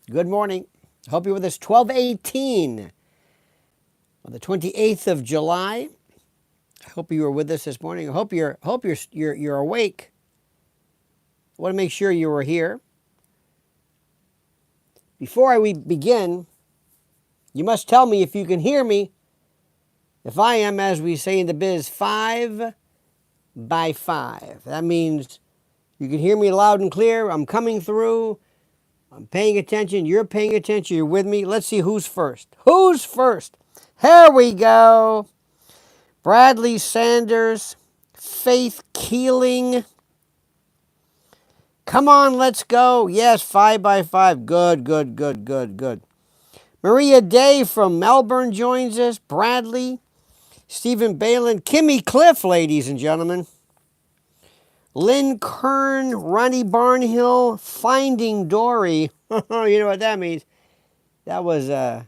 Good morning. Hope you're with us. 12:18 on the 28th of July. I hope you were with us this morning. I hope you're awake. I want to make sure you were here. Before we begin, you must tell me if you can hear me. If I am, as we say in the biz, 5 by 5. That means you can hear me loud and clear. I'm coming through. I'm paying attention. You're paying attention. You're with me. Let's see who's first. Who's first? Here we go. Bradley Sanders, Faith Keeling. Come on, let's go. Yes, 5 by 5. Good. Maria Day from Melbourne joins us. Bradley, Stephen Balin, Kimmy Cliff, ladies and gentlemen. Lynn Kern, Ronnie Barnhill, Finding Dory. You know what that means? That was a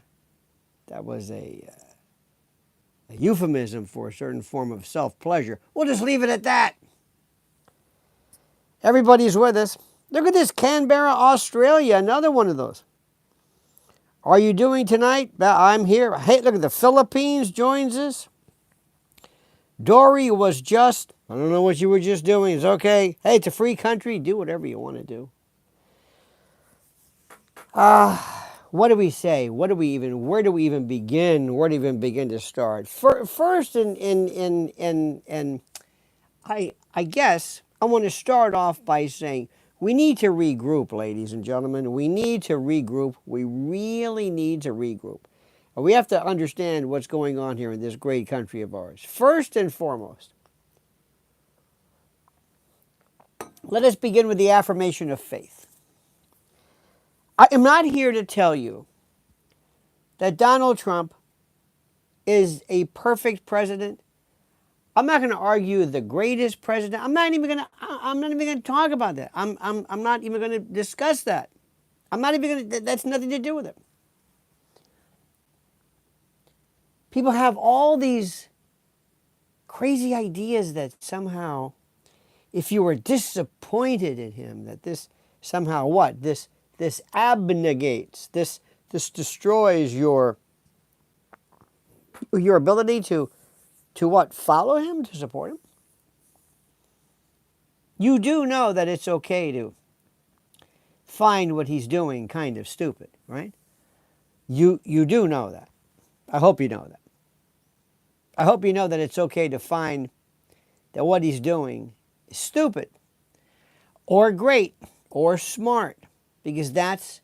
euphemism for a certain form of self-pleasure. We'll just leave it at that. Everybody's with us. Look at this, Canberra, Australia, another one of those. Are you doing tonight? I'm here. Hey, look at the Philippines joins us. Dory was just, I don't know what you were just doing. It's okay. Hey, it's a free country. Do whatever you want to do. What do we say? Where do we even begin? Where do we even begin to start? First, I guess I want to start off by saying we need to regroup, ladies and gentlemen. We need to regroup. We really need to regroup. We have to understand what's going on here in this great country of ours. First and foremost, let us begin with the affirmation of faith. I am not here to tell you that Donald Trump is a perfect president. I'm not going to argue the greatest president. I'm not even going to talk about that. I'm not even going to discuss that. I'm not even going to, that's nothing to do with it. People have all these crazy ideas that somehow, if you were disappointed in him, that this somehow what? This abnegates, this destroys your ability to what? Follow him, to support him? You do know that it's okay to find what he's doing kind of stupid, right? You do know that. I hope you know that. I hope you know that it's okay to find that what he's doing is stupid or great or smart, because that's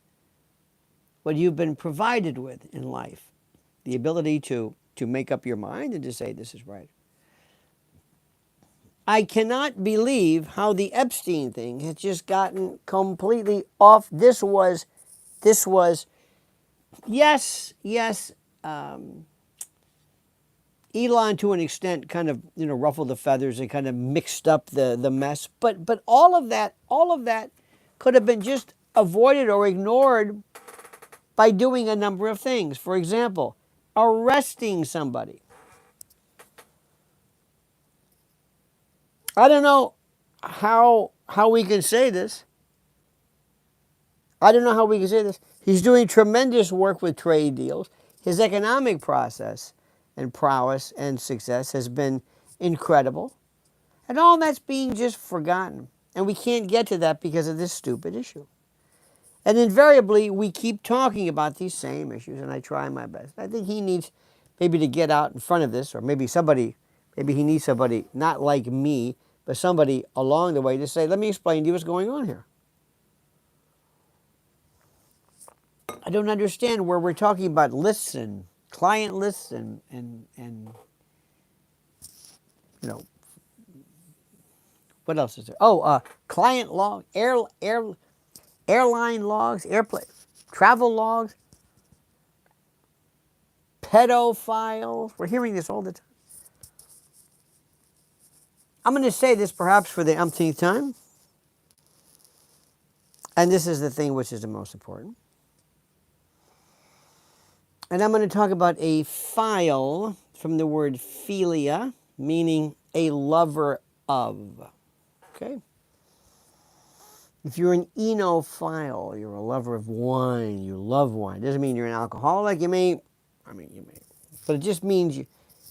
what you've been provided with in life. The ability to make up your mind and to say this is right. I cannot believe how the Epstein thing has just gotten completely off. This was, yes, Elon to an extent kind of, ruffled the feathers and kind of mixed up the mess. But all of that could have been just avoided or ignored by doing a number of things. For example, arresting somebody. I don't know how we can say this. He's doing tremendous work with trade deals. His economic process and prowess and success has been incredible. And all that's being just forgotten. And we can't get to that because of this stupid issue. And invariably, we keep talking about these same issues, and I try my best. I think he needs maybe to get out in front of this, or maybe he needs somebody, not like me, but somebody along the way to say, let me explain to you what's going on here. I don't understand where we're talking about lists and client lists and what else is there? Oh, client log, airline logs, airplane, travel logs, pedophiles. We're hearing this all the time. I'm going to say this perhaps for the umpteenth time. And this is the thing which is the most important. And I'm going to talk about a phile from the word philia, meaning a lover of. Okay? If you're an enophile, you're a lover of wine, you love wine. Doesn't mean you're an alcoholic. You may, but it just means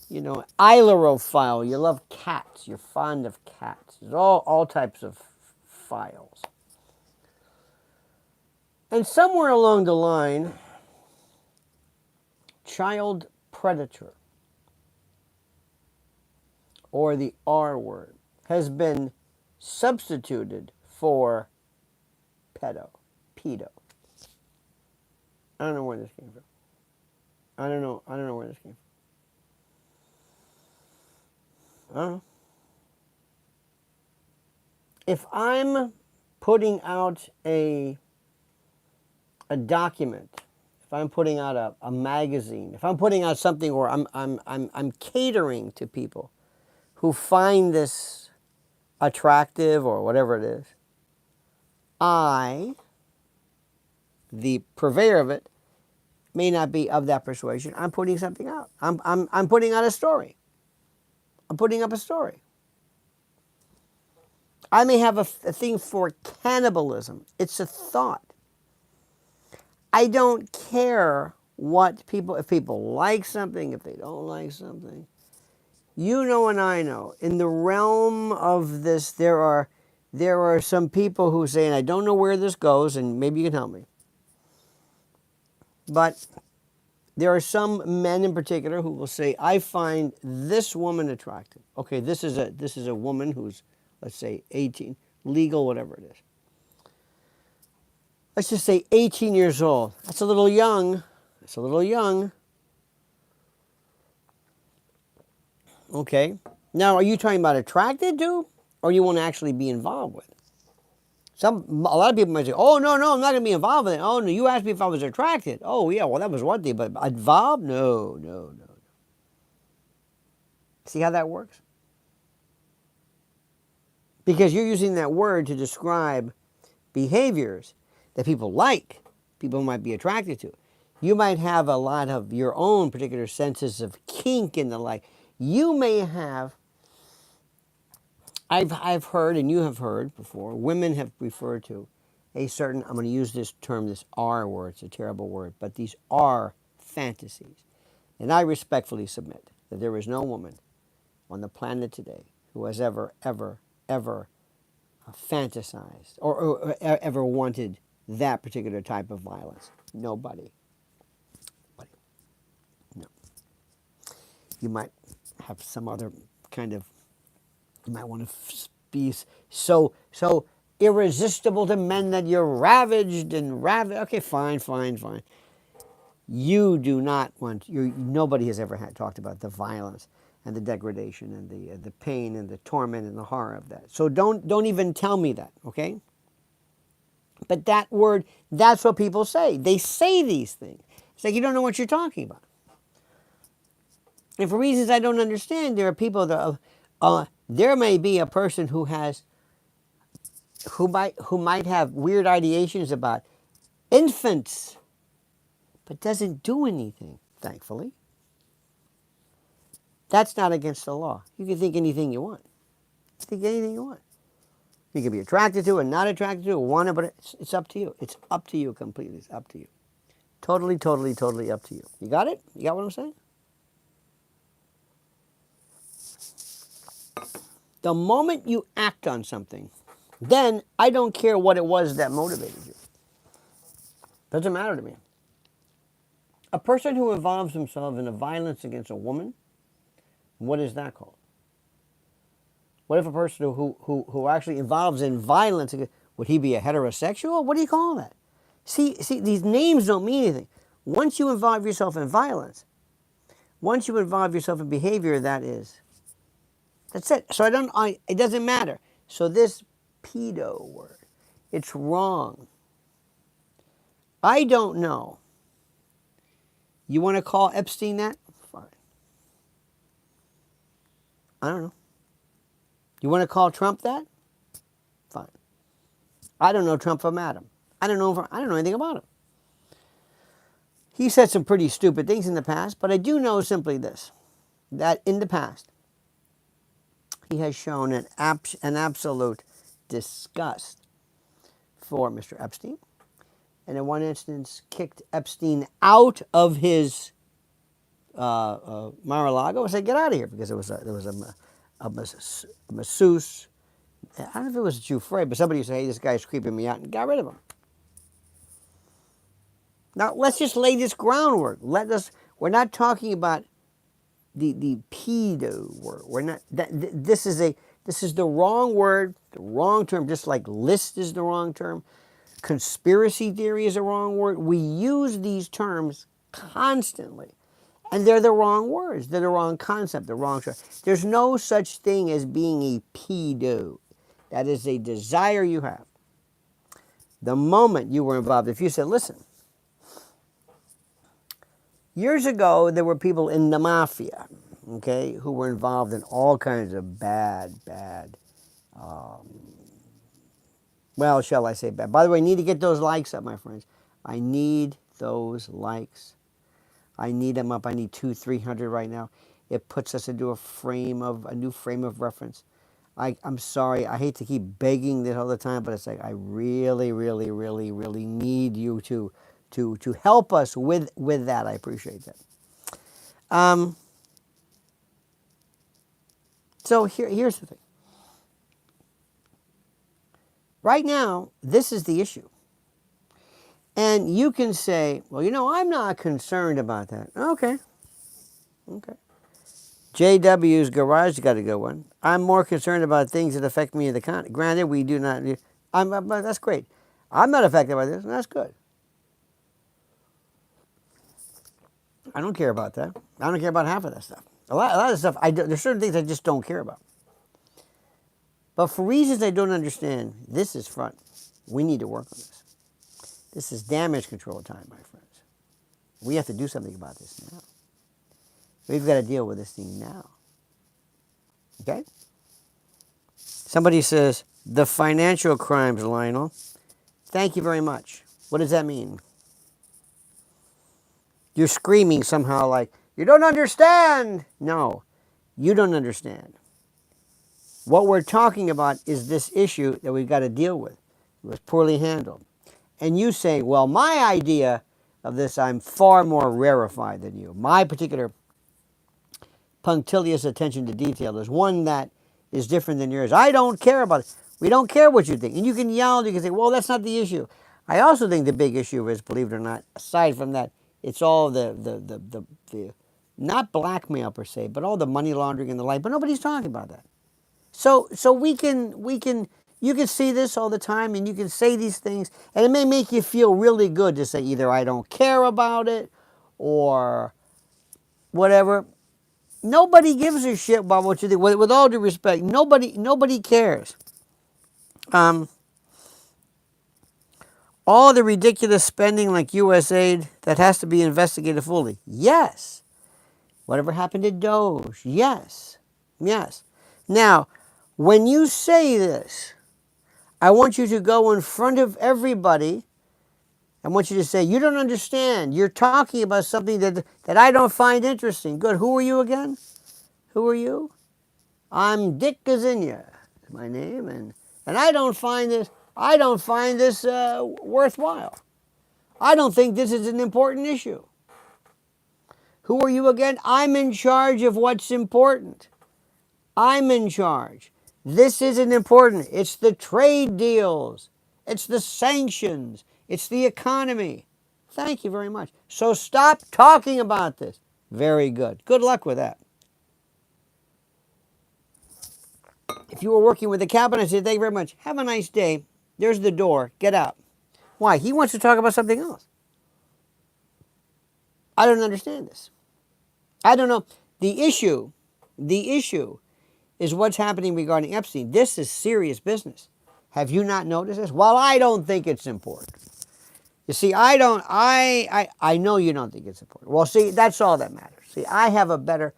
you know, ailerophile, you love cats. You're fond of cats. There's all types of files. And somewhere along the line, child predator, or the R word, has been substituted for pedo. I don't know where this came from. I don't know where this came from. I don't know. If I'm putting out a document, if I'm putting out a magazine, if I'm putting out something where I'm catering to people who find this attractive or whatever it is, I, the purveyor of it, may not be of that persuasion. I'm putting something out. I'm putting out a story. I'm putting up a story. I may have a thing for cannibalism. It's a thought. I don't care what people, if people like something, if they don't like something. You know and I know, in the realm of this, there are some people who say, and I don't know where this goes, and maybe you can help me, but there are some men in particular who will say, I find this woman attractive. Okay, this is a woman who's, let's say, 18, legal, whatever it is. Let's just say 18 years old. That's a little young. That's a little young. Okay. Now, are you talking about attracted to, or you want to actually be involved with? A lot of people might say, oh, no, I'm not going to be involved with it. Oh, no, you asked me if I was attracted. Oh, yeah, well, that was one thing, but involved? No. See how that works? Because you're using that word to describe behaviors that people like, people might be attracted to. You might have a lot of your own particular senses of kink and the like. You may have, I've heard, and you have heard before, women have referred to a certain, I'm going to use this term, this R word, it's a terrible word, but these are fantasies. And I respectfully submit that there is no woman on the planet today who has ever fantasized or ever wanted that particular type of violence. Nobody. No. You might have some other kind of, you might want to be so irresistible to men that you're ravaged. Okay, fine. You do not want, nobody has ever talked about the violence and the degradation and the pain and the torment and the horror of that. So don't even tell me that, okay? But that word, that's what people say. They say these things. It's like you don't know what you're talking about. And for reasons I don't understand, there are people that there may be a person who might have weird ideations about infants, but doesn't do anything, thankfully. That's not against the law. You can think anything you want. Think anything you want. You can be attracted to it, not attracted to it, want it, but it's up to you. It's up to you completely. It's up to you. Totally up to you. You got it? You got what I'm saying? The moment you act on something, then I don't care what it was that motivated you. Doesn't matter to me. A person who involves himself in a violence against a woman, what is that called? What if a person who actually involves in violence, would he be a heterosexual? What do you call that? See, these names don't mean anything. Once you involve yourself in violence, once you involve yourself in behavior, that's it. So it doesn't matter. So this pedo word, it's wrong. I don't know. You want to call Epstein that? Fine. I don't know. You want to call Trump that? Fine. I don't know Trump from Adam. I don't know anything about him. He said some pretty stupid things in the past, but I do know simply this, that in the past, he has shown an absolute disgust for Mr. Epstein, and in one instance kicked Epstein out of his Mar-a-Lago and said, "Get out of here," because there was a masseuse. I don't know if it was Giuffre, but somebody said, "Hey, this guy's creeping me out," and got rid of him. Now let's just lay this groundwork. We're not talking about the pedo word. We're not. This is the wrong word, the wrong term. Just like list is the wrong term, conspiracy theory is the wrong word. We use these terms constantly, and they're the wrong words. They're the wrong concept, the wrong term. There's no such thing as being a pedo. That is a desire you have. The moment you were involved, if you said, "Listen, years ago, there were people in the mafia, okay, who were involved in all kinds of bad, well, shall I say bad. By the way, I need to get those likes up, my friends. I need those likes. I need them up. I need 200, 300 right now. It puts us into a new frame of reference. I'm sorry. I hate to keep begging this all the time, but it's like I really, really, really, really need you to help us with that. I appreciate that. So here's the thing. Right now, this is the issue. And you can say, "Well, I'm not concerned about that." Okay. JW's garage got a good one. "I'm more concerned about things that affect me in the economy." Granted, we do not. But that's great. I'm not affected by this, and that's good. I don't care about that. I don't care about half of that stuff. A lot of stuff, there's certain things I just don't care about. But for reasons I don't understand, this is front. We need to work on this. This is damage control time, my friends. We have to do something about this now. We've got to deal with this thing now. Okay? Somebody says, "The financial crimes, Lionel." Thank you very much. What does that mean? You're screaming somehow like, "You don't understand." No, you don't understand. What we're talking about is this issue that we've got to deal with. It was poorly handled. And you say, "Well, my idea of this, I'm far more rarefied than you. My particular punctilious attention to detail is one that is different than yours. I don't care about it." We don't care what you think. And you can yell, you can say, "Well, that's not the issue." I also think the big issue is, believe it or not, aside from that, it's all the not blackmail per se, but all the money laundering and the like. But nobody's talking about that. So you can see this all the time, and you can say these things, and it may make you feel really good to say either "I don't care about it" or whatever. Nobody gives a shit about what you think. With all due respect, nobody cares. All the ridiculous spending like U.S. aid, that has to be investigated fully. Yes. Whatever happened to Doge? Yes. Now, when you say this, I want you to go in front of everybody. I want you to say, "You don't understand. You're talking about something that I don't find interesting." Good. Who are you again? Who are you? "I'm Dick Gazinia," is my name, and I don't find this worthwhile. I don't think this is an important issue. Who are you again? "I'm in charge of what's important. I'm in charge. This isn't important. It's the trade deals. It's the sanctions. It's the economy." Thank you very much. So stop talking about this. Very good. Good luck with that. If you were working with the cabinet, I say, "Thank you very much. Have a nice day. There's the door. Get out." Why? He wants to talk about something else. I don't understand this. I don't know. The issue is what's happening regarding Epstein. This is serious business. Have you not noticed this? Well, I don't think it's important. You see, I know you don't think it's important. Well, see, that's all that matters. See, I have a better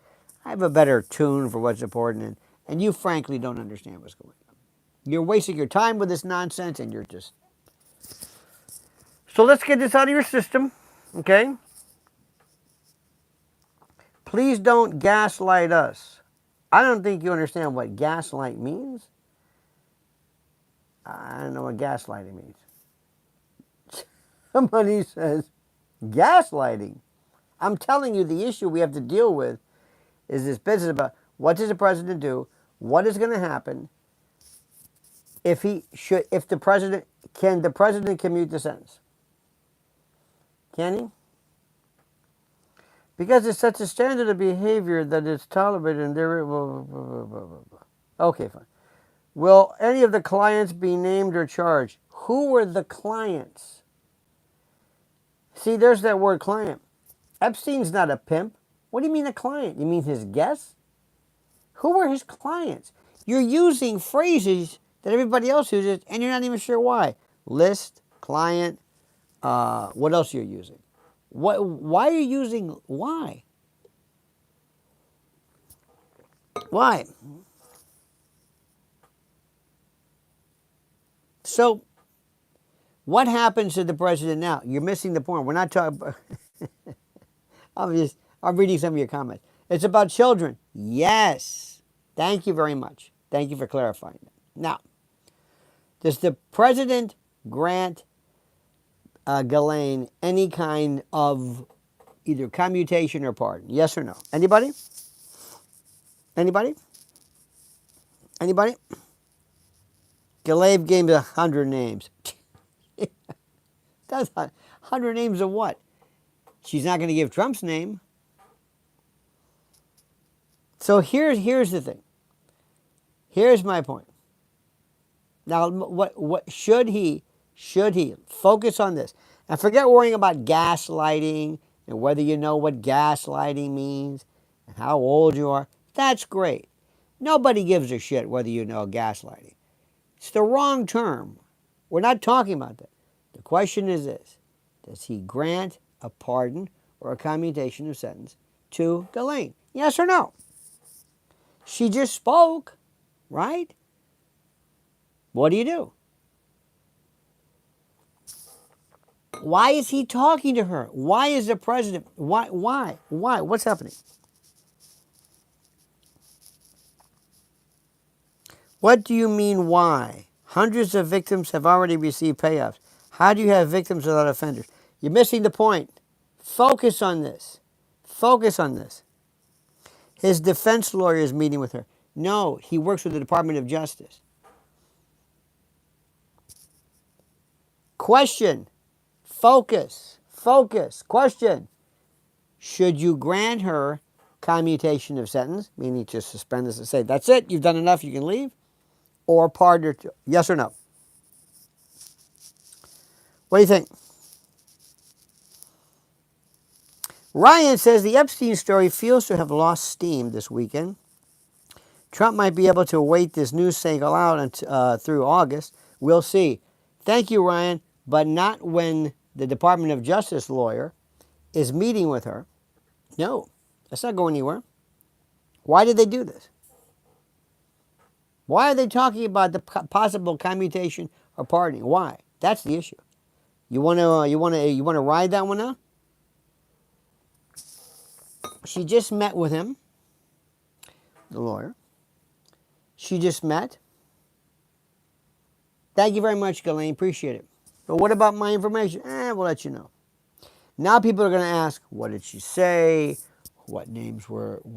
tune for what's important, and you frankly don't understand what's going on. You're wasting your time with this nonsense, and you're just... So let's get this out of your system, okay? Please don't gaslight us. I don't think you understand what gaslight means. I don't know what gaslighting means. Somebody says, gaslighting. I'm telling you, the issue we have to deal with is this business about what does the president do? What is going to happen if the president, can the president commute the sentence? Can he? Because it's such a standard of behavior that it's tolerated and there. Okay, fine. Will any of the clients be named or charged? Who were the clients? See, there's that word client. Epstein's not a pimp. What do you mean a client? You mean his guests? Who were his clients? You're using phrases that everybody else uses, and you're not even sure why. List, client, what else you're using? Why are you using, why? Why? So, what happens to the president now? You're missing the point. We're not talking about... I'm reading some of your comments. It's about children. Yes. Thank you very much. Thank you for clarifying that. Now, does the president grant Ghislaine any kind of either commutation or pardon? Yes or no? Anybody? Anybody? Anybody? Ghislaine gave 100 names. That's 100 names of what? She's not going to give Trump's name. So here's the thing. Here's my point. Now, what should he focus on this and forget worrying about gaslighting and whether you know what gaslighting means and how old you are? That's great. Nobody gives a shit whether you know gaslighting. It's the wrong term. We're not talking about that. The question is this: does he grant a pardon or a commutation of sentence to Ghislaine? Yes or no? She just spoke, right? What do you do? Why is he talking to her? Why is the president? Why? What's happening? What do you mean, why? Hundreds of victims have already received payoffs. How do you have victims without offenders? You're missing the point. Focus on this. Focus on this. His defense lawyer is meeting with her. No, he works with the Department of Justice. Question. Focus. Focus. Question. Should you grant her commutation of sentence, meaning to suspend this and say, that's it, you've done enough, you can leave? Or pardon her? Yes or no? What do you think? Ryan says the Epstein story feels to have lost steam this weekend. Trump might be able to wait this news cycle out through August. We'll see. Thank you, Ryan, but not when the Department of Justice lawyer is meeting with her. No, that's not going anywhere. Why did they do this? Why are they talking about the possible commutation or pardoning? Why? That's the issue. You want to ride that one out? She just met with him, the lawyer. She just met. Thank you very much, Ghislaine. Appreciate it. But what about my information? We'll let you know. Now people are going to ask, what did she say? What names were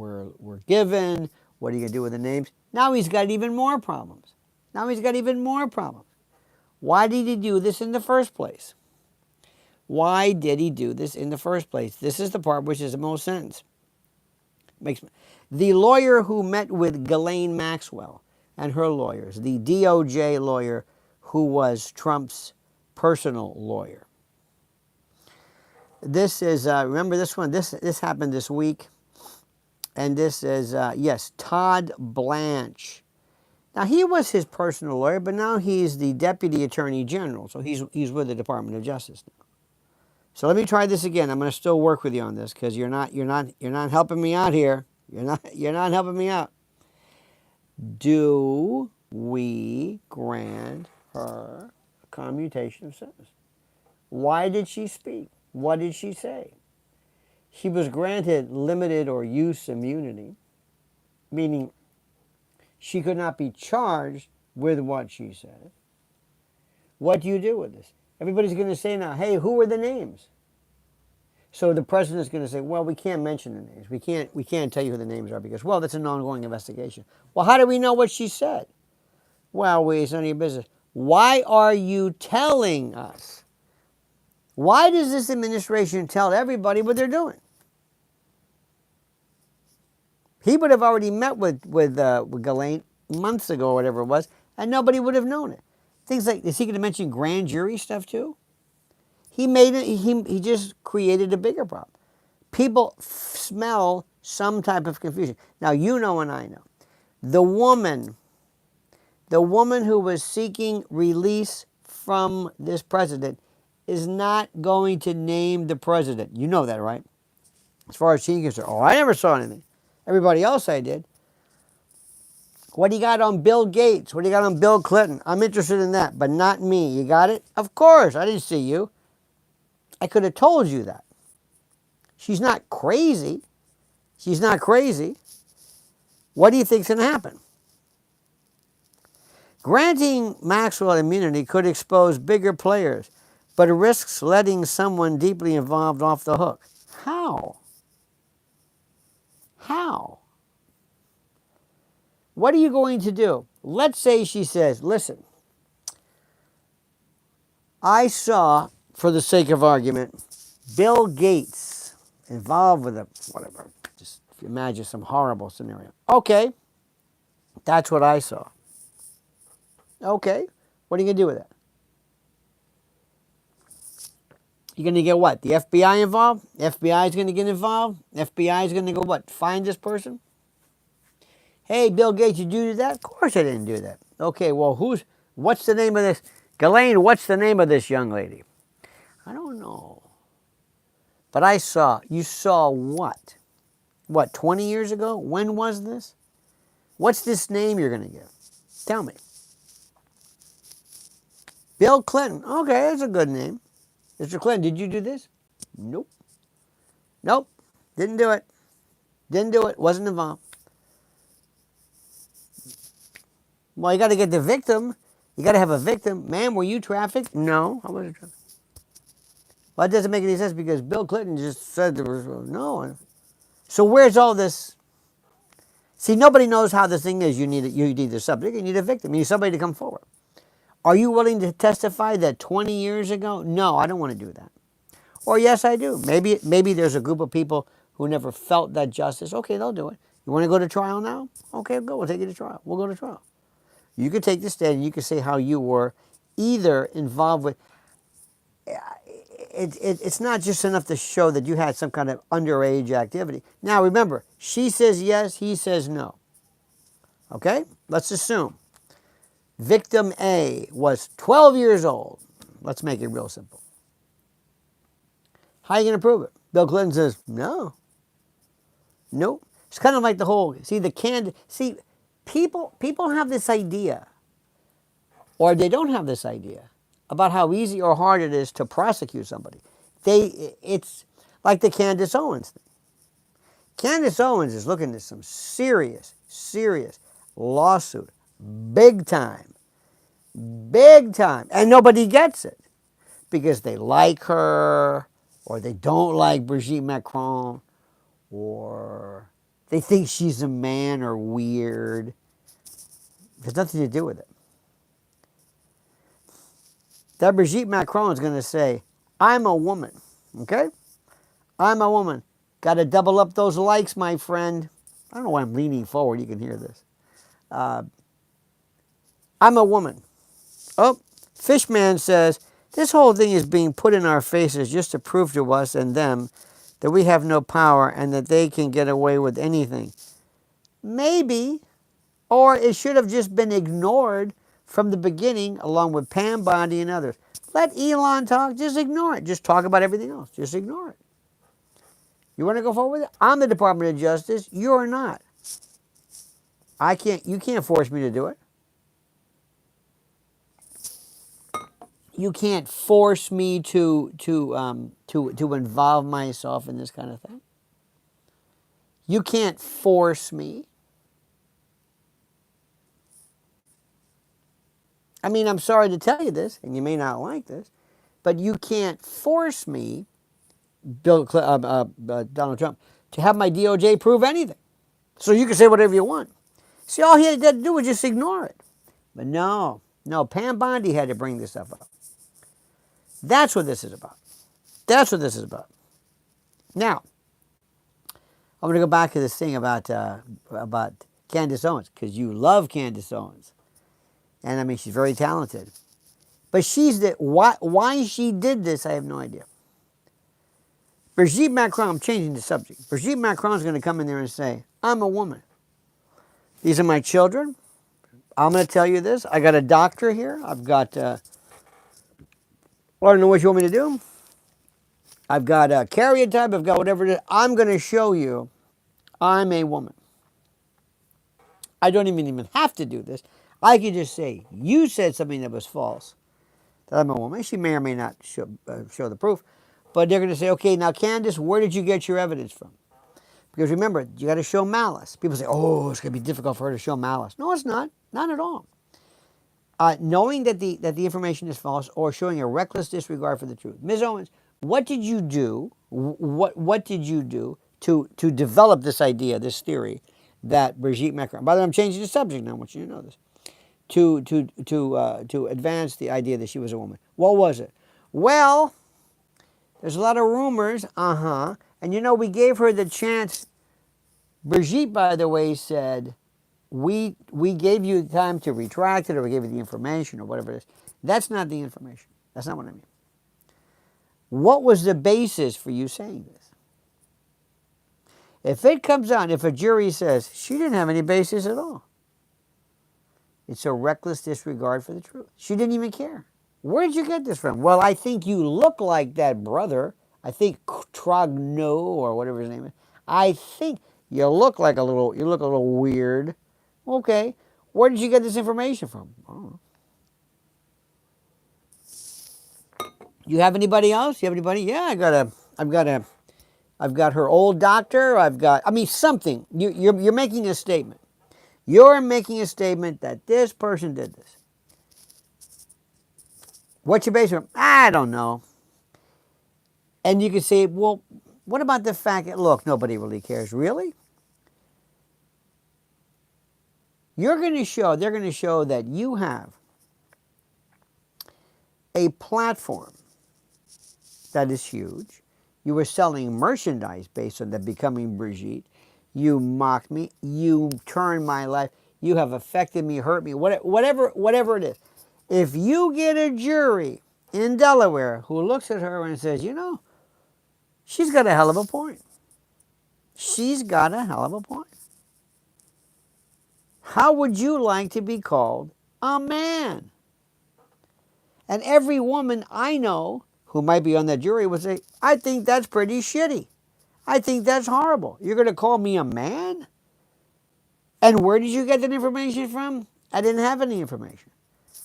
given? What are you going to do with the names? Now he's got even more problems. Why did he do this in the first place? Why did he do this in the first place? This is the part which is the most sense. The lawyer who met with Ghislaine Maxwell and her lawyers, the DOJ lawyer who was Trump's personal lawyer. This is, remember this one? This happened this week. And this is, yes, Todd Blanche. Now, he was his personal lawyer, but now he's the Deputy Attorney General. So he's with the Department of Justice now. So let me try this again. I'm going to still work with you on this because you're not helping me out here. You're not helping me out. Do we grant her a commutation of sentence? Why did she speak? What did she say? She was granted limited or use immunity, meaning she could not be charged with what she said. What do you do with this? Everybody's going to say now, hey, who are the names? So the president's going to say, well, we can't mention the names. We can't tell you who the names are because, well, that's an ongoing investigation. Well, how do we know what she said? Well, it's none of your business. Why are you telling us? Why does this administration tell everybody what they're doing? He would have already met with Ghislaine months ago or whatever it was, and nobody would have known it. Things like, is he going to mention grand jury stuff too? He made it. He just created a bigger problem. People smell some type of confusion. Now you know and I know. The woman who was seeking release from this president is not going to name the president. You know that, right? As far as she's concerned. Oh, I never saw anything. Everybody else I did. What do you got on Bill Gates? What do you got on Bill Clinton? I'm interested in that, but not me. You got it? Of course. I didn't see you. I could have told you that. She's not crazy. She's not crazy. What do you think's going to happen? Granting Maxwell immunity could expose bigger players, but it risks letting someone deeply involved off the hook. How? How? What are you going to do? Let's say she says, listen, I saw, for the sake of argument, Bill Gates involved with a whatever. Just imagine some horrible scenario. Okay, that's what I saw. Okay, what are you going to do with it? You're going to get what? The FBI involved? FBI is going to get involved? FBI is going to go what? Find this person? Hey, Bill Gates, did you do that? Of course I didn't do that. Okay, well, what's the name of this? Ghislaine, what's the name of this young lady? I don't know. But you saw what? What, 20 years ago? When was this? What's this name you're going to give? Tell me. Bill Clinton. Okay, that's a good name. Mr. Clinton, did you do this? Nope. Nope. Didn't do it. Didn't do it. Wasn't involved. Well, you got to get the victim. You got to have a victim. Ma'am, were you trafficked? No, I wasn't trafficked. Well, that doesn't make any sense because Bill Clinton just said there was no. So where's all this? See, nobody knows how the thing is. You need the subject. You need a victim. You need somebody to come forward. Are you willing to testify that 20 years ago? No, I don't want to do that. Or yes, I do. Maybe there's a group of people who never felt that justice. Okay, they'll do it. You want to go to trial now? Okay, go. We'll take you to trial. We'll go to trial. You can take the stand and you can say how you were either involved with. It's not just enough to show that you had some kind of underage activity. Now remember, she says yes, he says no. Okay? Let's assume victim A was 12 years old. Let's make it real simple. How are you going to prove it? Bill Clinton says, no. Nope. It's kind of like the whole, people have this idea, or they don't have this idea, about how easy or hard it is to prosecute somebody. It's like the Candace Owens thing. Candace Owens is looking at some serious lawsuit. Big time. And nobody gets it. Because they like her, or they don't like Brigitte Macron, or they think she's a man or weird. There's nothing to do with it. That Brigitte Macron is going to say, I'm a woman, okay? I'm a woman. Got to double up those likes, my friend. I don't know why I'm leaning forward. You can hear this. I'm a woman. Oh, Fishman says, this whole thing is being put in our faces just to prove to us and them that we have no power and that they can get away with anything. Maybe, or it should have just been ignored from the beginning along with Pam Bondi and others. Let Elon talk, just ignore it. Just talk about everything else. Just ignore it. You want to go forward with it? I'm the Department of Justice. You're not. You can't force me to do it. You can't force me to involve myself in this kind of thing. You can't force me. I mean, I'm sorry to tell you this, and you may not like this. but you can't force me, Donald Trump, to have my DOJ prove anything. So you can say whatever you want. See, all he had to do was just ignore it. But no, Pam Bondi had to bring this stuff up. That's what this is about. That's what this is about. Now, I'm going to go back to this thing about Candace Owens, because you love Candace Owens. And I mean, she's very talented. But why she did this, I have no idea. Brigitte Macron, I'm changing the subject. Brigitte Macron is going to come in there and say, I'm a woman. These are my children. I'm going to tell you this. I got a doctor here. I've got, I don't know what you want me to do. I've got a karyotype. I've got whatever it is. I'm going to show you I'm a woman. I don't even have to do this. I could just say, you said something that was false, that I'm a woman. She may or may not show the proof. But they're going to say, okay, now Candace, where did you get your evidence from? Because remember, you got to show malice. People say, oh, it's going to be difficult for her to show malice. No, it's not. Not at all. Knowing that the information is false or showing a reckless disregard for the truth. Ms. Owens, what did you do? What did you do to develop this idea, this theory that Brigitte Macron? By the way, I'm changing the subject now. I want you to know this. To advance the idea that she was a woman. What was it? Well, there's a lot of rumors. And you know, we gave her the chance. Brigitte, by the way, said, we gave you time to retract it, or we gave you the information, or whatever it is. That's not the information. That's not what I mean. What was the basis for you saying this? If it comes out, if a jury says, she didn't have any basis at all, it's a reckless disregard for the truth. She didn't even care. Where did you get this from? Well, I think you look like that brother. I think Trogno, or whatever his name is. I think you look a little weird. Okay. Where did you get this information from? I don't know. You have anybody else? You have anybody? Yeah, I've got her old doctor. Something. You're making a statement. You're making a statement that this person did this. What's your basis? I don't know. And you can say, well, what about the fact that, look, nobody really cares. Really? They're going to show that you have a platform that is huge. You were selling merchandise based on that, becoming Brigitte. You mocked me. You turned my life. You have affected me, hurt me, whatever it is. If you get a jury in Delaware who looks at her and says, you know, she's got a hell of a point. She's got a hell of a point. How would you like to be called a man? And every woman I know who might be on that jury would say, I think that's pretty shitty. I think that's horrible. You're going to call me a man? And where did you get that information from? I didn't have any information.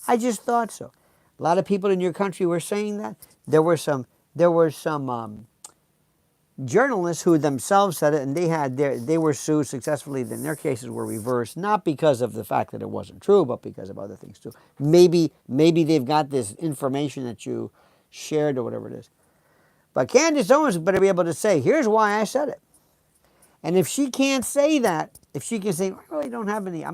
I just thought so. A lot of people in your country were saying that. There were some journalists who themselves said it, and they were sued successfully. Then their cases were reversed, not because of the fact that it wasn't true, but because of other things too. Maybe they've got this information that you shared or whatever it is. But Candace Owens better be able to say, here's why I said it. And if she can't say that, if she can say, I really don't have any,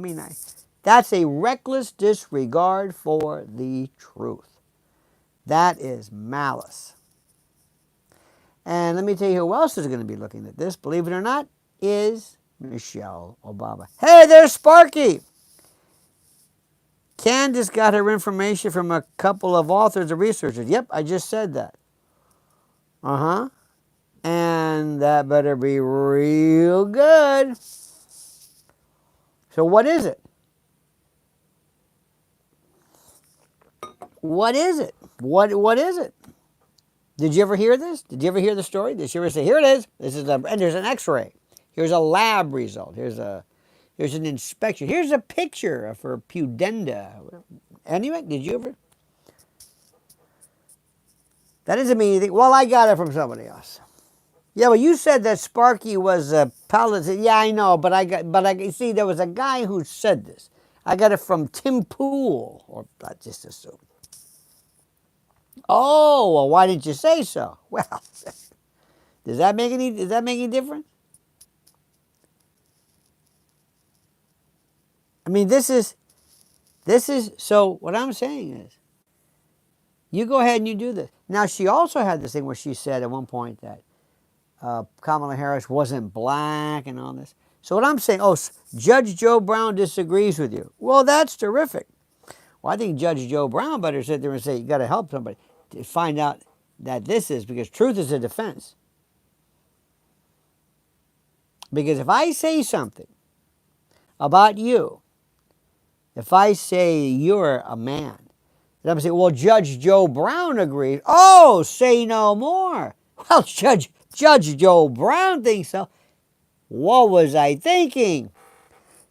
that's a reckless disregard for the truth. That is malice. And let me tell you who else is going to be looking at this, believe it or not, is Michelle Obama. Hey, there's Sparky. Candace got her information from a couple of authors or researchers. Yep, I just said that. And that better be real good. So what is it? What is it? What is it? Did you ever hear this? Did you ever hear the story? Did you ever say, here it is? And there's an x-ray. Here's a lab result. Here's an inspection. Here's a picture of her pudenda. Anyway, did you ever? That doesn't mean anything. Well, I got it from somebody else. Yeah, well, you said that Sparky was a paladin. Yeah, I know, but I see there was a guy who said this. I got it from Tim Pool, or I just assumed. Oh, well, why didn't you say so? Well, does that make any difference? I mean, this is so what I'm saying is you go ahead and you do this. Now, she also had this thing where she said at one point that Kamala Harris wasn't black and all this. So what I'm saying, Judge Joe Brown disagrees with you. Well, that's terrific. Well, I think Judge Joe Brown better sit there and say, you got to help somebody to find out that this is, because truth is a defense. Because if I say something about you, if I say you're a man, then I'm saying, well, Judge Joe Brown agrees. Oh, say no more. Well, Judge Joe Brown thinks so. What was I thinking?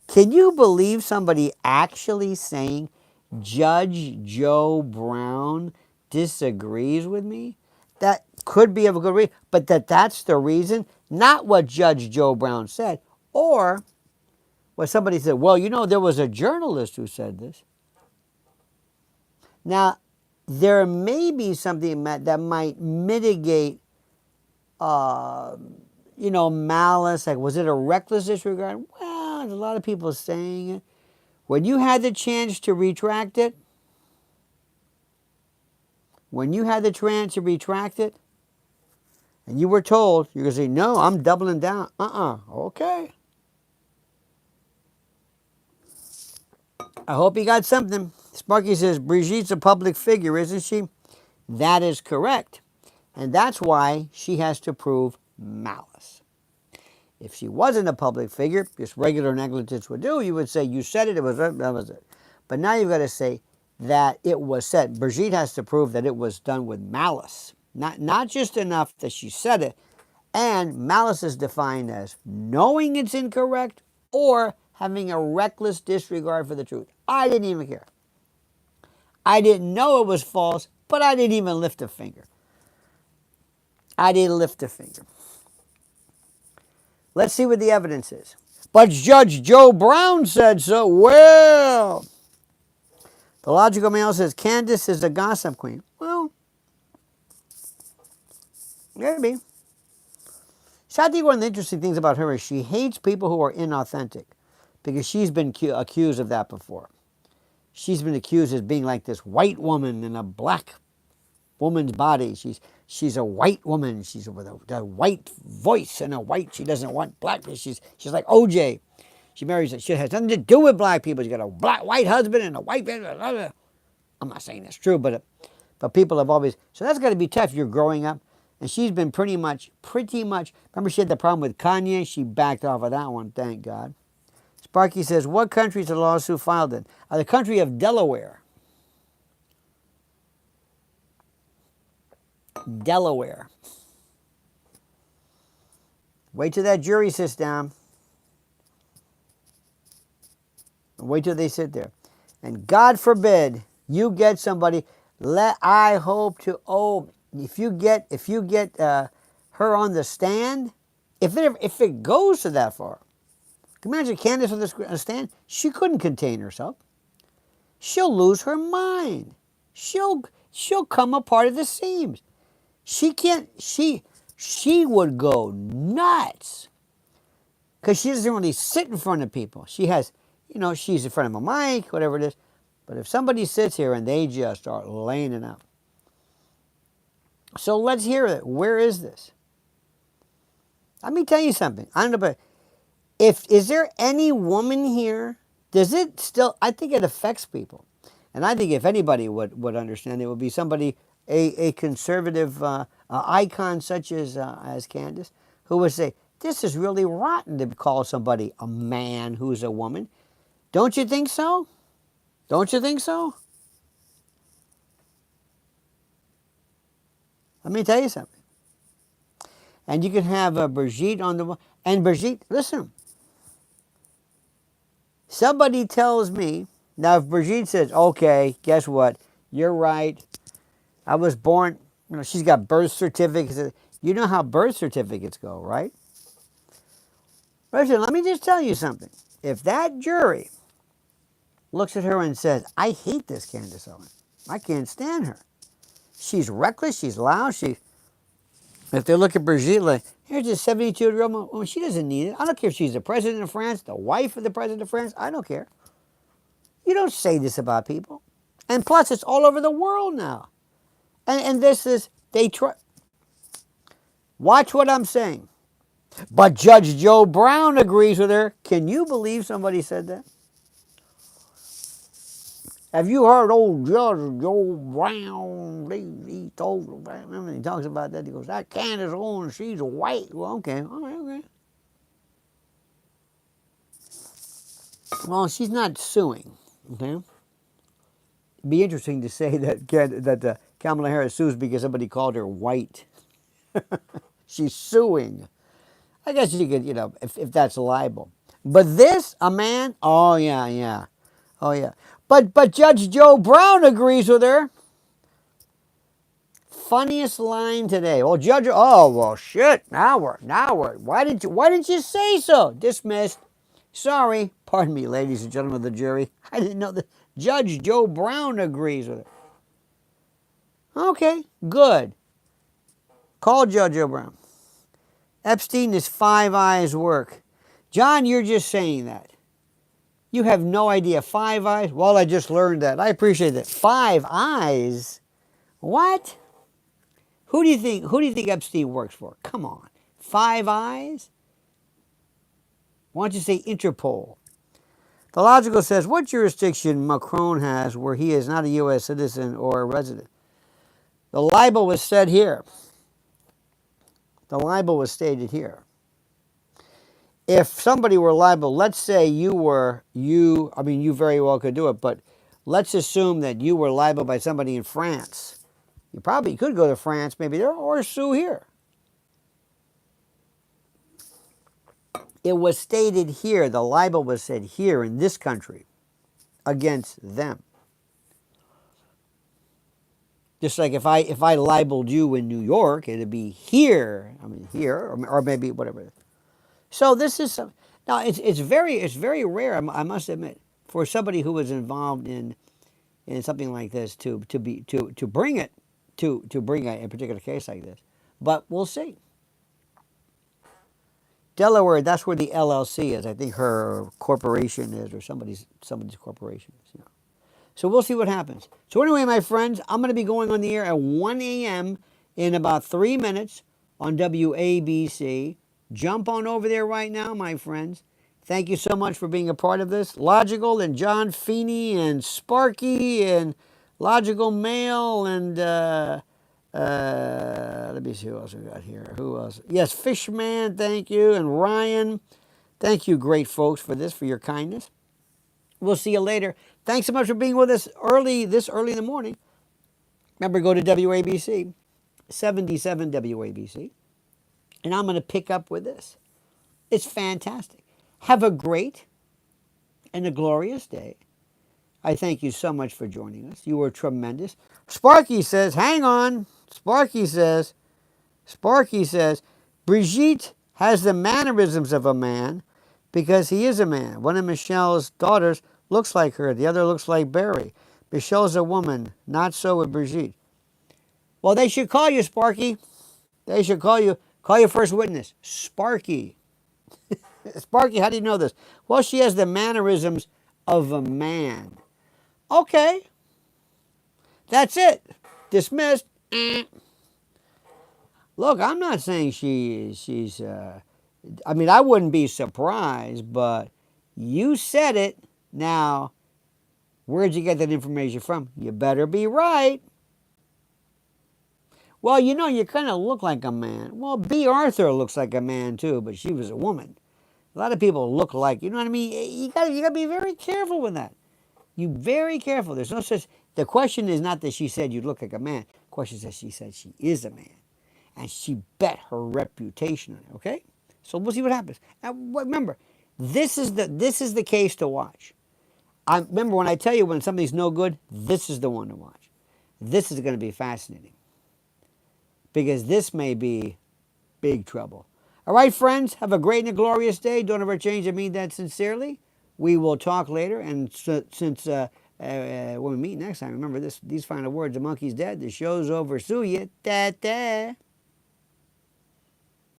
Can you believe somebody actually saying Judge Joe Brown disagrees with me? That could be of a good reason, but that's the reason, not what Judge Joe Brown said, or what somebody said, well, there was a journalist who said this. Now, there may be something that might mitigate, malice. Like, was it a reckless disregard? Well, there's a lot of people saying it. When you had the chance to retract it, and you were told, you're going to say, no, I'm doubling down. Okay. I hope you got something. Sparky says, Brigitte's a public figure, isn't she? That is correct. And that's why she has to prove malice. If she wasn't a public figure, just regular negligence would do, you would say, you said it, that was it. But now you've got to say that it was said. Brigitte has to prove that it was done with malice. Not just enough that she said it. And malice is defined as knowing it's incorrect or having a reckless disregard for the truth. I didn't even care. I didn't know it was false, but I didn't even lift a finger. Let's see what the evidence is. But Judge Joe Brown said so. Well, the logical male says Candace is a gossip queen. Well, maybe. So I think one of the interesting things about her is she hates people who are inauthentic, because she's been accused of that before. She's been accused of being like this white woman in a black woman's body. She's a white woman. She's with a white voice and she doesn't want black people. She's like OJ. She marries. She has nothing to do with black people. She got a white husband and a white. I'm not saying that's true, but people have always. So that's got to be tough. You're growing up, and she's been pretty much. Remember, she had the problem with Kanye. She backed off of that one. Thank God. Sparky says, what country is the lawsuit filed in? The country of Delaware. Wait till that jury sits down. Wait till they sit there. And God forbid you get somebody. I hope to. If you get her on the stand, if it goes to that far, imagine Candace on the stand. She couldn't contain herself. She'll lose her mind. She'll come apart at the seams. She can't. She would go nuts because she doesn't really sit in front of people. She has, she's in front of a mic, whatever it is. But if somebody sits here and they just start laying it out. So let's hear it. Where is this? Let me tell you something. I don't know, but is there any woman here? Does it still? I think it affects people, and I think if anybody would understand, it would be somebody, a conservative icon such as Candace, who would say, "This is really rotten to call somebody a man who's a woman." Don't you think so? Don't you think so? Let me tell you something. And you can have Brigitte on the... And Brigitte, listen. Somebody tells me... Now, if Brigitte says, okay, guess what? You're right. I was born... she's got birth certificates. You know how birth certificates go, right? Listen, let me just tell you something. If that jury looks at her and says, I hate this Candace Owens. I can't stand her. She's reckless. She's loud. If they look at Brigitte like, here's this 72-year-old woman, she doesn't need it. I don't care if she's the president of France, the wife of the president of France. I don't care. You don't say this about people. And plus, it's all over the world now. And this is, they try. Watch what I'm saying. But Judge Joe Brown agrees with her. Can you believe somebody said that? Have you heard old Judge Joe Brown? He talks about that. He goes, that Candace Owens, she's white. Well, okay. All right, okay. Well, she's not suing. Okay. It'd be interesting to say that Kamala Harris sues because somebody called her white. She's suing. I guess you could, if that's a libel. But this, a man, oh yeah. Oh yeah. But Judge Joe Brown agrees with her. Funniest line today. Well, Judge, oh well, shit. Now we're. Why didn't you say so? Dismissed. Sorry. Pardon me, ladies and gentlemen of the jury. I didn't know that. Judge Joe Brown agrees with her. Okay, good. Call Judge Joe Brown. Epstein is Five Eyes work. John, you're just saying that. You have no idea. Five Eyes? Well, I just learned that. I appreciate that. Five Eyes? What? Who do you think Epstein works for? Come on. Five Eyes? Why don't you say Interpol? The logical says, what jurisdiction Macron has where he is not a U.S. citizen or a resident? The libel was said here. The libel was stated here. If somebody were liable, let's say you very well could do it, but let's assume that you were liable by somebody in France. You probably could go to France, maybe there, or sue here. It was stated here, the libel was said here in this country against them. Just like if I libeled you in New York, it'd be here. Or maybe whatever. So this is now it's very rare. I must admit, for somebody who was involved in something like this to bring a particular case like this. But we'll see. Delaware, that's where the LLC is. I think her corporation is, or somebody's corporation is. So we'll see what happens. So anyway, my friends, I'm going to be going on the air at 1 a.m. in about 3 minutes on WABC. Jump on over there right now, my friends. Thank you so much for being a part of this. Logical and John Feeney and Sparky and Logical Mail and let me see who else we got here. Who else? Yes, Fishman, thank you. And Ryan. Thank you, great folks, for your kindness. We'll see you later. Thanks so much for being with us this early in the morning. Remember, go to WABC, 77 WABC. And I'm going to pick up with this. It's fantastic. Have a great and a glorious day. I thank you so much for joining us. You were tremendous. Sparky says, hang on. Sparky says, Brigitte has the mannerisms of a man because he is a man. One of Michelle's daughters looks like her. The other looks like Barry. Michelle's a woman. Not so with Brigitte. Well, they should call you, Sparky. They should call you first witness. Sparky. Sparky, how do you know this? Well, she has the mannerisms of a man. Okay. That's it. Dismissed. Look, I'm not saying she's I wouldn't be surprised, but you said it. Now, where'd you get that information from? You better be right. Well, you kind of look like a man. Well, B. Arthur looks like a man too, but she was a woman. A lot of people look like, you know what I mean? You gotta be very careful with that. You very careful. There's no such. The question is not that she said you look like a man. The question is that she said she is a man, and she bet her reputation on it. Okay, so we'll see what happens. Now, remember, this is the case to watch. Remember when I tell you when something's no good, this is the one to watch. This is going to be fascinating because this may be big trouble. All right, friends, have a great and a glorious day. Don't ever change. I mean that sincerely. We will talk later. And since When we meet next time, remember this: these final words: the monkey's dead. The show's over. Sue ya. Da da.